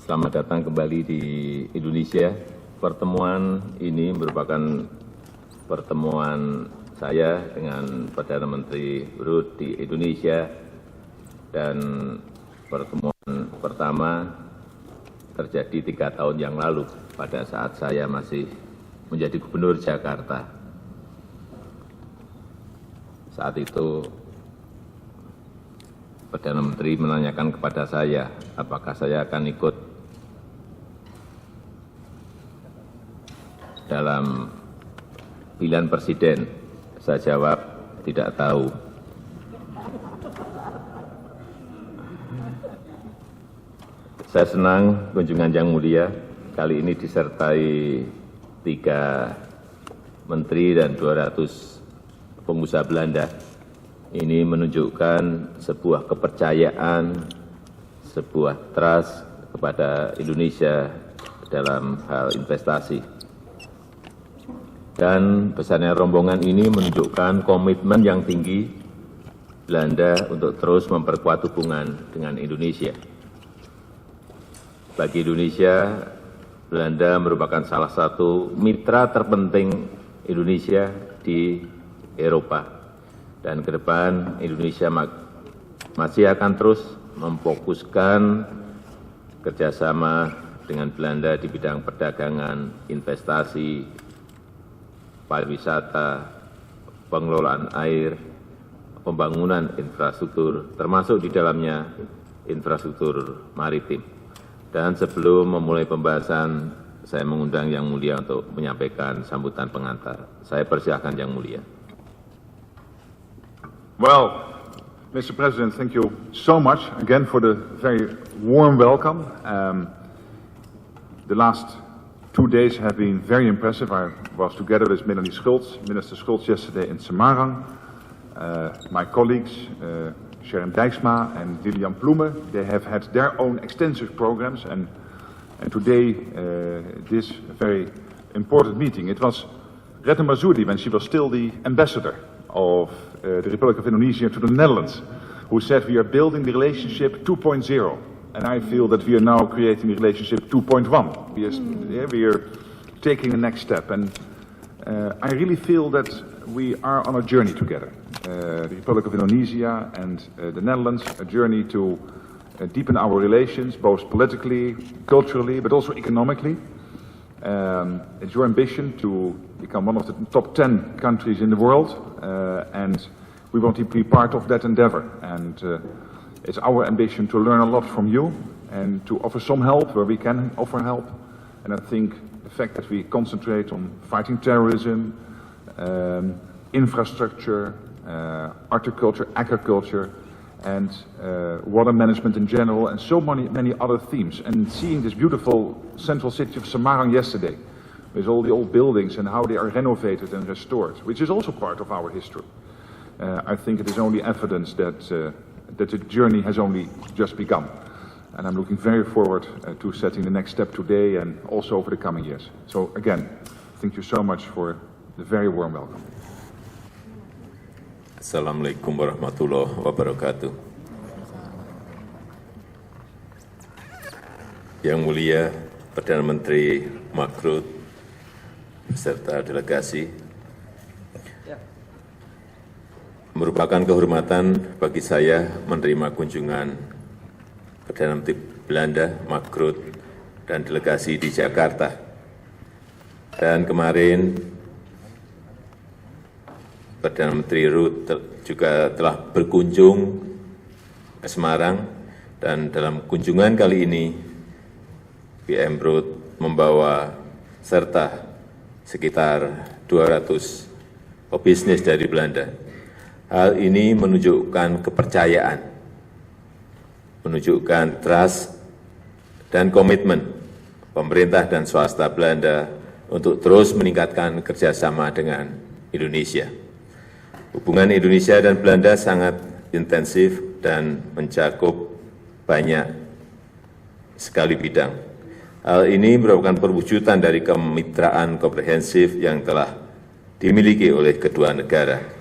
Selamat datang kembali di Indonesia. Pertemuan ini merupakan pertemuan saya dengan Perdana Menteri Ruth di Indonesia dan pertemuan pertama terjadi 3 tahun yang lalu pada saat saya masih menjadi Gubernur Jakarta. Saat itu Perdana Menteri menanyakan kepada saya apakah saya akan ikut dalam pilihan presiden. Saya jawab tidak tahu. Saya senang kunjungan Yang Mulia kali ini disertai 3 menteri dan 200 pengusaha Belanda. Ini menunjukkan sebuah kepercayaan, sebuah trust kepada Indonesia dalam hal investasi. Dan besarnya rombongan ini menunjukkan komitmen yang tinggi Belanda untuk terus memperkuat hubungan dengan Indonesia. Bagi Indonesia, Belanda merupakan salah satu mitra terpenting Indonesia di Eropa. Dan ke depan Indonesia masih akan terus memfokuskan kerjasama dengan Belanda di bidang perdagangan, investasi, pariwisata, pengelolaan air, pembangunan infrastruktur, termasuk di dalamnya infrastruktur maritim. Dan sebelum memulai pembahasan, saya mengundang Yang Mulia untuk menyampaikan sambutan pengantar. Saya persilahkan Yang Mulia. Well, Mr. President, thank you so much again for the very warm welcome. The last 2 days have been very impressive. I was together with Melanie Schultz, Minister Schultz, yesterday in Semarang. My colleagues, Sharon Dijksma and Lilian Ploemen, they have had their own extensive programs, and today this very important meeting. It was Retno Marsudi, when she was still the ambassador of the Republic of Indonesia to the Netherlands, who said we are building the relationship 2.0, and I feel that we are now creating the relationship 2.1. We are taking the next step, and I really feel that we are on a journey together. The Republic of Indonesia and the Netherlands, a journey to deepen our relations, both politically, culturally, but also economically. It's your ambition to become one of the top 10 countries in the world, and we want to be part of that endeavor. And it's our ambition to learn a lot from you and to offer some help where we can offer help. And I think the fact that we concentrate on fighting terrorism, infrastructure, horticulture, agriculture, and water management in general, and so many other themes. And seeing this beautiful central city of Semarang yesterday, with all the old buildings and how they are renovated and restored, which is also part of our history, I think it is only evidence that the journey has only just begun. And I'm looking very forward to setting the next step today and also over the coming years. So again, thank you so much for the very warm welcome. Assalamualaikum warahmatullahi wabarakatuh. Yang Mulia Perdana Menteri Mark Rutte beserta delegasi, merupakan kehormatan bagi saya menerima kunjungan Perdana Menteri Belanda Mark Rutte dan delegasi di Jakarta. Dan kemarin Perdana Menteri Rutte juga telah berkunjung ke Semarang, dan dalam kunjungan kali ini PM Rutte membawa serta sekitar 200 pebisnis dari Belanda. Hal ini menunjukkan kepercayaan, menunjukkan trust dan komitmen pemerintah dan swasta Belanda untuk terus meningkatkan kerjasama dengan Indonesia. Hubungan Indonesia dan Belanda sangat intensif dan mencakup banyak sekali bidang. Hal ini merupakan perwujudan dari kemitraan komprehensif yang telah dimiliki oleh kedua negara.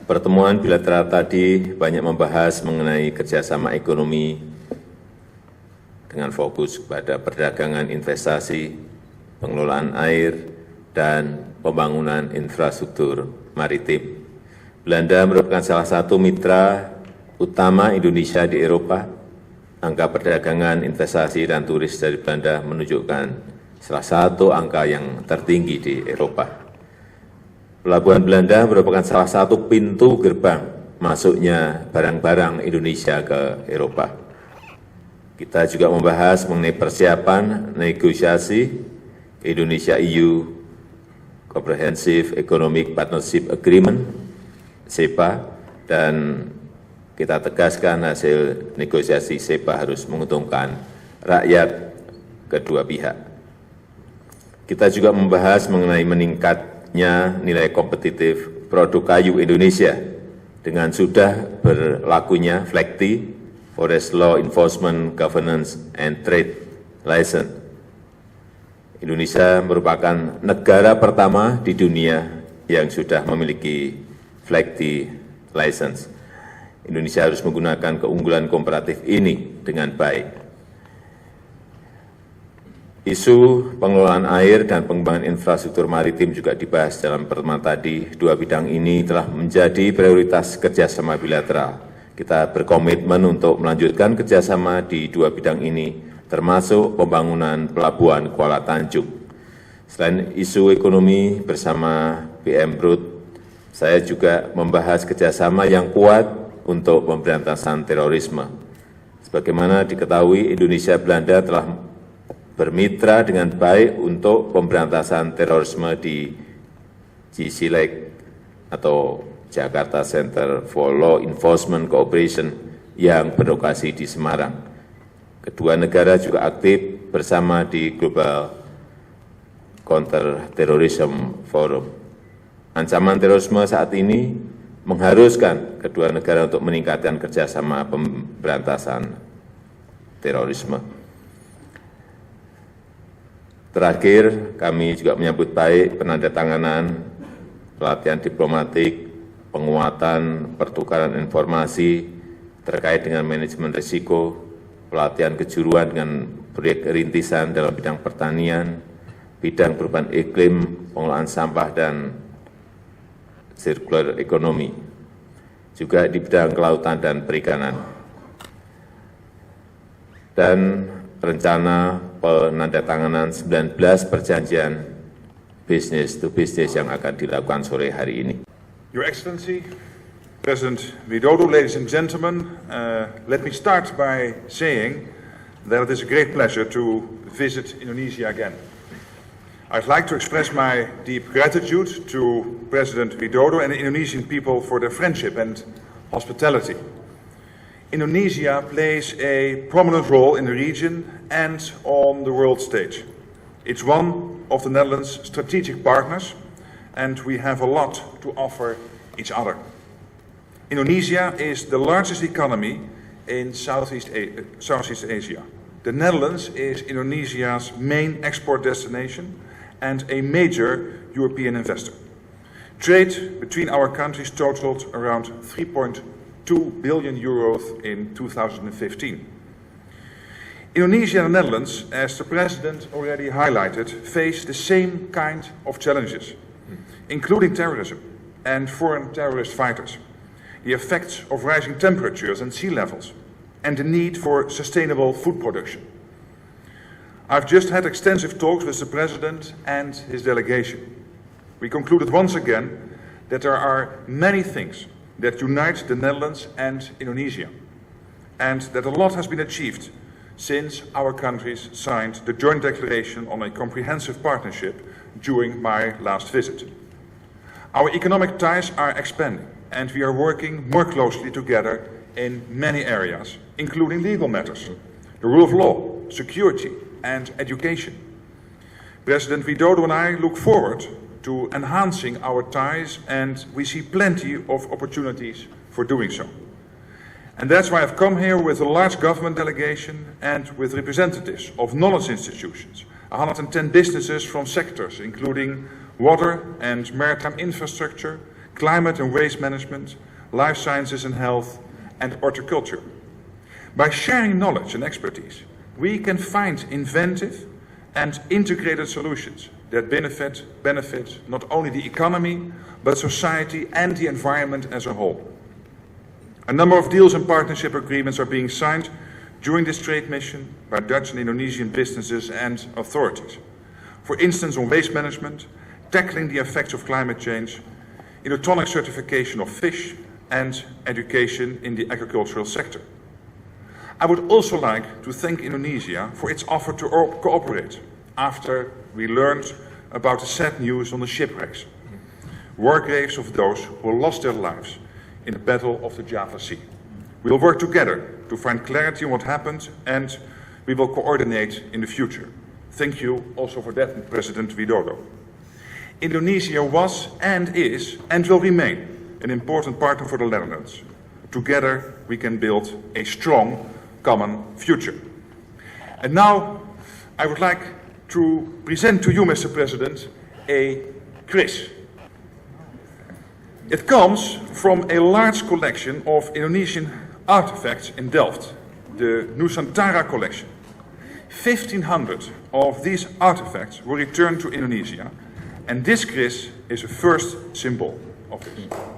Pertemuan bilateral tadi banyak membahas mengenai kerjasama ekonomi, dengan fokus kepada perdagangan investasi, pengelolaan air, dan pembangunan infrastruktur maritim. Belanda merupakan salah satu mitra utama Indonesia di Eropa. Angka perdagangan, investasi, dan turis dari Belanda menunjukkan salah satu angka yang tertinggi di Eropa. Pelabuhan Belanda merupakan salah satu pintu gerbang masuknya barang-barang Indonesia ke Eropa. Kita juga membahas mengenai persiapan negosiasi Indonesia-EU Comprehensive Economic Partnership Agreement, CEPA, dan kita tegaskan hasil negosiasi CEPA harus menguntungkan rakyat kedua pihak. Kita juga membahas mengenai meningkatnya nilai kompetitif produk kayu Indonesia dengan sudah berlakunya FLEGT, Forest Law Enforcement Governance and Trade License. Indonesia merupakan negara pertama di dunia yang sudah memiliki FLEGT License. Indonesia harus menggunakan keunggulan komparatif ini dengan baik. Isu pengelolaan air dan pengembangan infrastruktur maritim juga dibahas dalam pertemuan tadi. Dua bidang ini telah menjadi prioritas kerjasama bilateral. Kita berkomitmen untuk melanjutkan kerjasama di dua bidang ini, termasuk pembangunan pelabuhan Kuala Tanjung. Selain isu ekonomi bersama PM Brut, saya juga membahas kerjasama yang kuat untuk pemberantasan terorisme. Sebagaimana diketahui, Indonesia Belanda telah bermitra dengan baik untuk pemberantasan terorisme di GCLEC atau Jakarta Center for Law Enforcement Cooperation yang berlokasi di Semarang. Kedua negara juga aktif bersama di Global Counter Terrorism Forum. Ancaman terorisme saat ini mengharuskan kedua negara untuk meningkatkan kerjasama pemberantasan terorisme. Terakhir, kami juga menyambut baik penandatanganan pelatihan diplomatik, penguatan pertukaran informasi terkait dengan manajemen risiko, pelatihan kejuruan dengan proyek rintisan dalam bidang pertanian, bidang perubahan iklim, pengelolaan sampah, dan circular economy, juga di bidang kelautan dan perikanan. Dan rencana penandatanganan 19 perjanjian business to business yang akan dilakukan sore hari ini. Your Excellency, President Widodo, ladies and gentlemen, let me start by saying that it is a great pleasure to visit Indonesia again. I'd like to express my deep gratitude to President Widodo and the Indonesian people for their friendship and hospitality. Indonesia plays a prominent role in the region and on the world stage. It's one of the Netherlands' strategic partners, and we have a lot to offer each other. Indonesia is the largest economy in Southeast Asia. The Netherlands is Indonesia's main export destination and a major European investor. Trade between our countries totaled around 3.2 billion euros in 2015. Indonesia and the Netherlands, as the President already highlighted, face the same kind of challenges, including terrorism and foreign terrorist fighters, the effects of rising temperatures and sea levels, and the need for sustainable food production. I've just had extensive talks with the President and his delegation. We concluded once again that there are many things that unite the Netherlands and Indonesia, and that a lot has been achieved since our countries signed the joint declaration on a comprehensive partnership during my last visit. Our economic ties are expanding, and we are working more closely together in many areas, including legal matters, the rule of law, security, and education. President Widodo and I look forward to enhancing our ties, and we see plenty of opportunities for doing so. And that's why I've come here with a large government delegation and with representatives of knowledge institutions, 110 businesses from sectors including water and maritime infrastructure, climate and waste management, life sciences and health, and horticulture. By sharing knowledge and expertise, we can find inventive and integrated solutions that benefit not only the economy, but society and the environment as a whole. A number of deals and partnership agreements are being signed during this trade mission by Dutch and Indonesian businesses and authorities. For instance, on waste management, tackling the effects of climate change, electronic certification of fish, and education in the agricultural sector. I would also like to thank Indonesia for its offer to cooperate after we learned about the sad news on the shipwrecks, war graves of those who lost their lives in the Battle of the Java Sea. We will work together to find clarity on what happened, and we will coordinate in the future. Thank you also for that, President Widodo. Indonesia was and is and will remain an important partner for the Netherlands. Together we can build a strong common future. And now I would like to present to you, Mr. President, a quiz. It comes from a large collection of Indonesian artifacts in Delft, the Nusantara collection. 1,500 of these artifacts were returned to Indonesia, and this quiz is a first symbol of this.